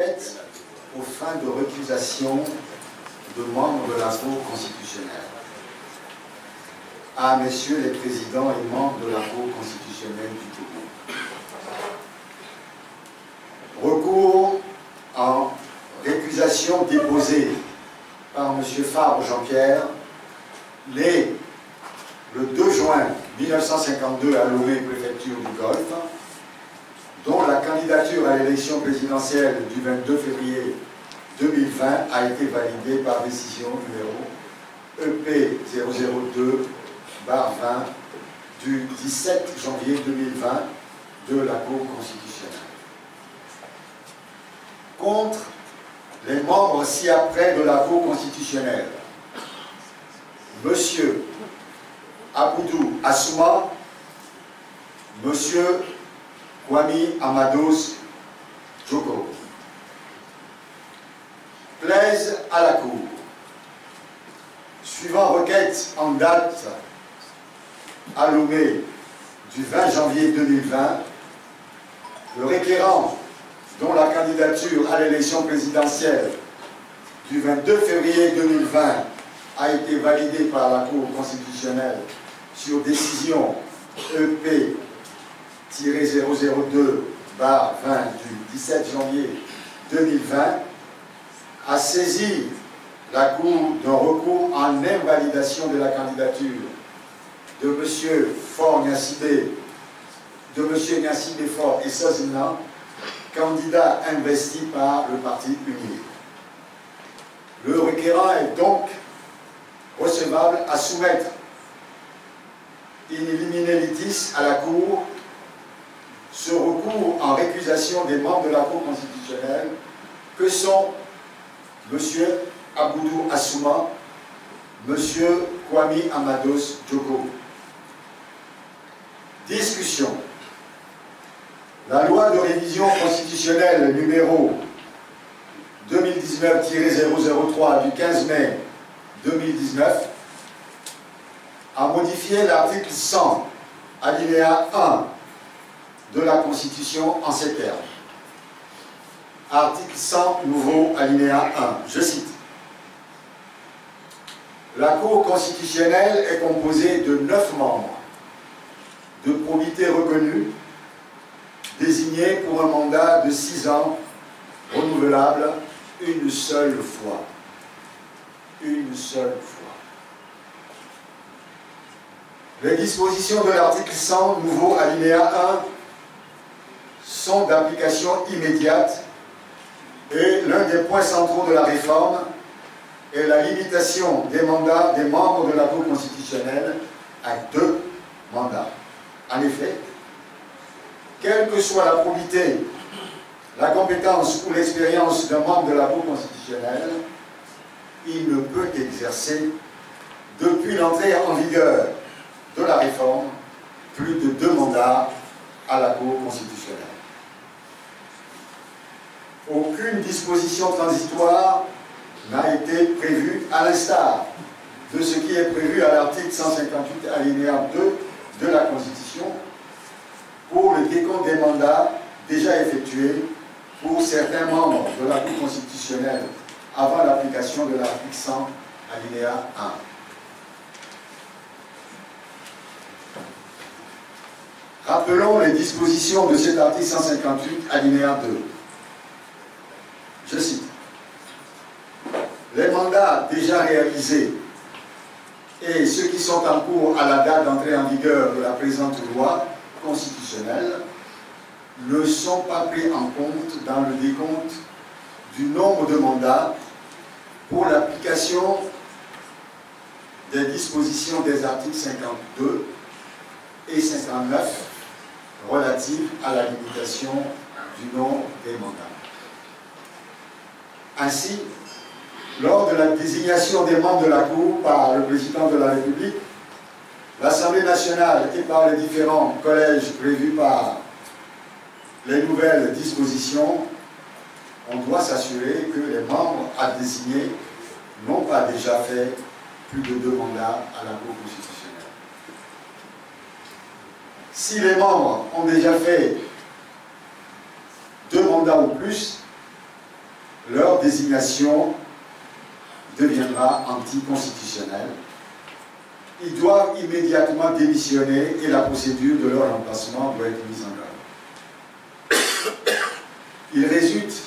aux fins de récusation de membres de la Cour constitutionnelle. À messieurs les présidents et membres de la Cour constitutionnelle du Togo. Recours en récusation déposé par M. Fabre Jean-Pierre le 2 juin 1952 à Lomé, préfecture du Golfe, dont la candidature à l'élection présidentielle du 22 février 2020 a été validée par décision numéro EP 002/20 du 17 janvier 2020 de la Cour constitutionnelle. Contre les membres ci-après de la Cour constitutionnelle, Monsieur Aboudou Assouma, Monsieur Kwame Amados Djoko. Plaise à la Cour. Suivant requête en date à Lomé du 20 janvier 2020, le requérant dont la candidature à l'élection présidentielle du 22 février 2020 a été validée par la Cour constitutionnelle sur décision EP 002/20 du 17 janvier 2020, a saisi la Cour d'un recours en invalidation de la candidature de M. Gnacibé Faure et Sozina, candidat investi par le Parti unique. Le requérant est donc recevable à soumettre in limine litis à la Cour ce recours en récusation des membres de la Cour constitutionnelle que sont M. Aboudou Assouma, M. Kwame Amados Djoko. Discussion. La loi de révision constitutionnelle numéro 2019-003 du 15 mai 2019 a modifié l'article 100, alinéa 1 de la Constitution en ces termes. Article 100, nouveau, alinéa 1. Je cite. La Cour constitutionnelle est composée de 9 membres de probité reconnue, désignés pour un mandat de 6 ans, renouvelable une seule fois. Une seule fois. Les dispositions de l'article 100, nouveau, alinéa 1, sont d'application immédiate et l'un des points centraux de la réforme est la limitation des mandats des membres de la Cour constitutionnelle à 2 mandats. En effet, quelle que soit la probité, la compétence ou l'expérience d'un membre de la Cour constitutionnelle, il ne peut exercer, depuis l'entrée en vigueur de la réforme, plus de 2 mandats à la Cour constitutionnelle. Aucune disposition transitoire n'a été prévue à l'instar de ce qui est prévu à l'article 158 alinéa 2 de la Constitution pour le décompte des mandats déjà effectués pour certains membres de la Cour constitutionnelle avant l'application de l'article 100 alinéa 1. Rappelons les dispositions de cet article 158 alinéa 2. Je cite. Les mandats déjà réalisés et ceux qui sont en cours à la date d'entrée en vigueur de la présente loi constitutionnelle ne sont pas pris en compte dans le décompte du nombre de mandats pour l'application des dispositions des articles 52 et 59 relatives à la limitation du nombre des mandats. Ainsi, lors de la désignation des membres de la Cour par le président de la République, l'Assemblée nationale et par les différents collèges prévus par les nouvelles dispositions, on doit s'assurer que les membres à désigner n'ont pas déjà fait plus de 2 mandats à la Cour constitutionnelle. Si les membres ont déjà fait 2 mandats ou plus, leur désignation deviendra anticonstitutionnelle. Ils doivent immédiatement démissionner et la procédure de leur remplacement doit être mise en œuvre. Il résulte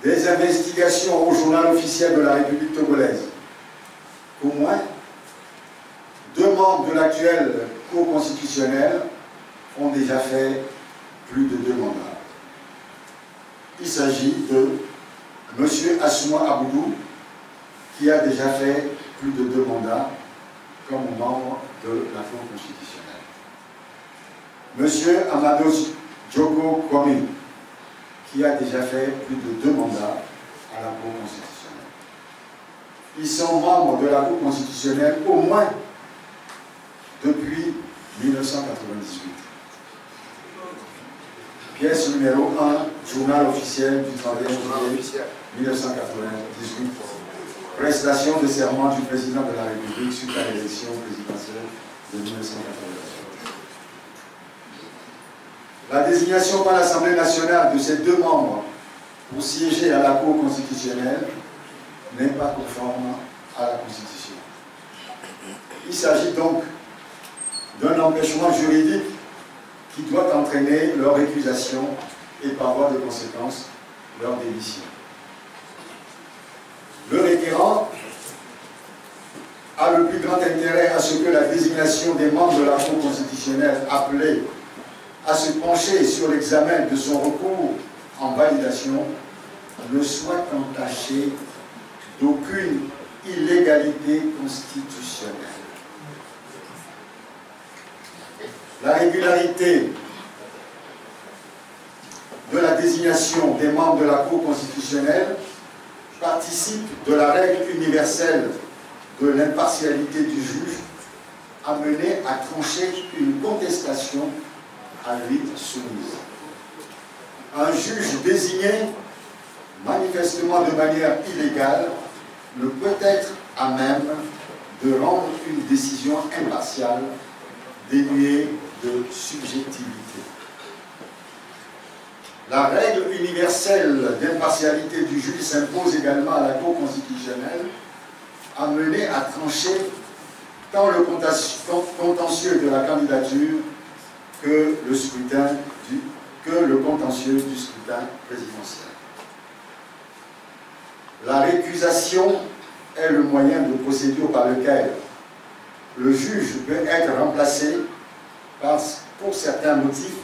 des investigations au journal officiel de la République togolaise qu'au moins 2 membres de l'actuelle Cour constitutionnelle ont déjà fait plus de 2 mandats. Il s'agit de M. Assouma Aboudou, qui a déjà fait plus de 2 mandats comme membre de la Cour constitutionnelle. M. Amados Djoko Kwame, qui a déjà fait plus de 2 mandats à la Cour constitutionnelle. Ils sont membres de la Cour constitutionnelle au moins depuis 1998. Pièce numéro 1, journal officiel du 31 juillet 1998. Prestation de serment du président de la République suite à l'élection présidentielle de 1998. La désignation par l'Assemblée nationale de ces 2 membres pour siéger à la Cour constitutionnelle n'est pas conforme à la Constitution. Il s'agit donc d'un empêchement juridique qui doit entraîner leur récusation et par voie de conséquence leur démission. Le requérant a le plus grand intérêt à ce que la désignation des membres de la Cour constitutionnelle appelés à se pencher sur l'examen de son recours en validation ne soit entaché d'aucune illégalité constitutionnelle. La régularité de la désignation des membres de la Cour constitutionnelle participe de la règle universelle de l'impartialité du juge amené à trancher une contestation à lui soumise. Un juge désigné manifestement de manière illégale ne peut être à même de rendre une décision impartiale dénuée de subjectivité. La règle universelle d'impartialité du juge s'impose également à la Cour constitutionnelle, amenée à trancher tant le contentieux de la candidature que le contentieux du scrutin présidentiel. La récusation est le moyen de procédure par lequel le juge peut être remplacé pour certains motifs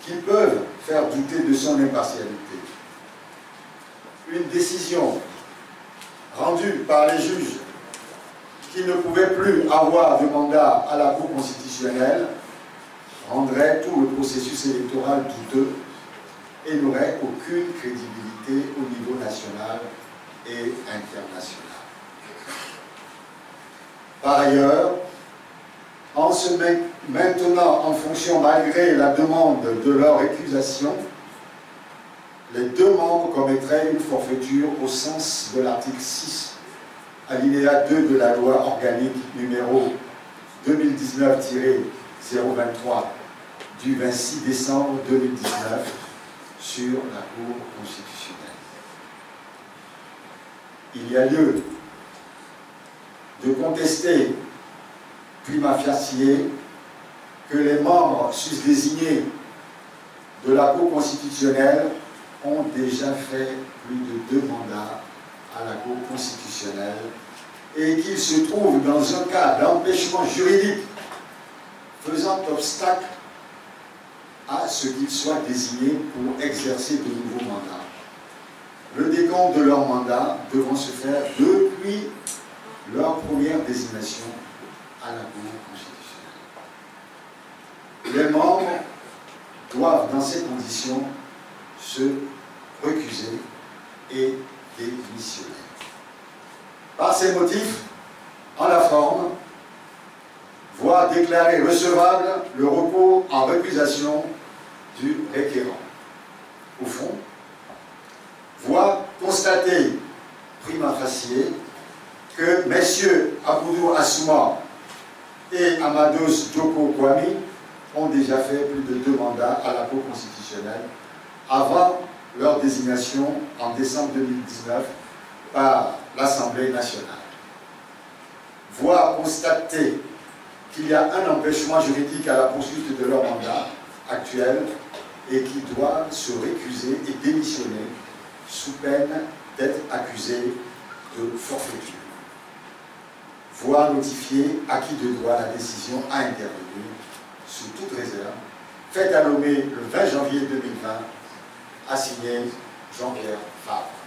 qui peuvent faire douter de son impartialité. Une décision rendue par les juges qui ne pouvaient plus avoir de mandat à la Cour constitutionnelle rendrait tout le processus électoral douteux et n'aurait aucune crédibilité au niveau national et international. Par ailleurs, en se maintenant en fonction malgré la demande de leur récusation, les 2 membres commettraient une forfaiture au sens de l'article 6, alinéa 2 de la loi organique numéro 2019-023 du 26 décembre 2019 sur la Cour constitutionnelle. Il y a lieu de contester prima facie que les membres sus-désignés de la Cour constitutionnelle ont déjà fait plus de 2 mandats à la Cour constitutionnelle et qu'ils se trouvent dans un cas d'empêchement juridique faisant obstacle à ce qu'ils soient désignés pour exercer de nouveaux mandats. Le décompte de leur mandat devant se faire depuis leur première désignation à la Cour constitutionnelle. Les membres doivent, dans ces conditions, se recuser et démissionner. Par ces motifs, en la forme, voire déclarer recevable le recours en récusation du requérant. Au fond, voire constater prima facie que messieurs Aboudou Assouma et Amados Djoko Kwame ont déjà fait plus de 2 mandats à la Cour constitutionnelle avant leur désignation en décembre 2019 par l'Assemblée nationale. Voire constater qu'il y a un empêchement juridique à la poursuite de leur mandat actuel et qu'ils doivent se récuser et démissionner sous peine d'être accusés de forfaiture. Voire notifier à qui de droit la décision à intervenir sous toute réserve, faite à nommer le 20 janvier 2020, à signer Jean-Pierre Fabre.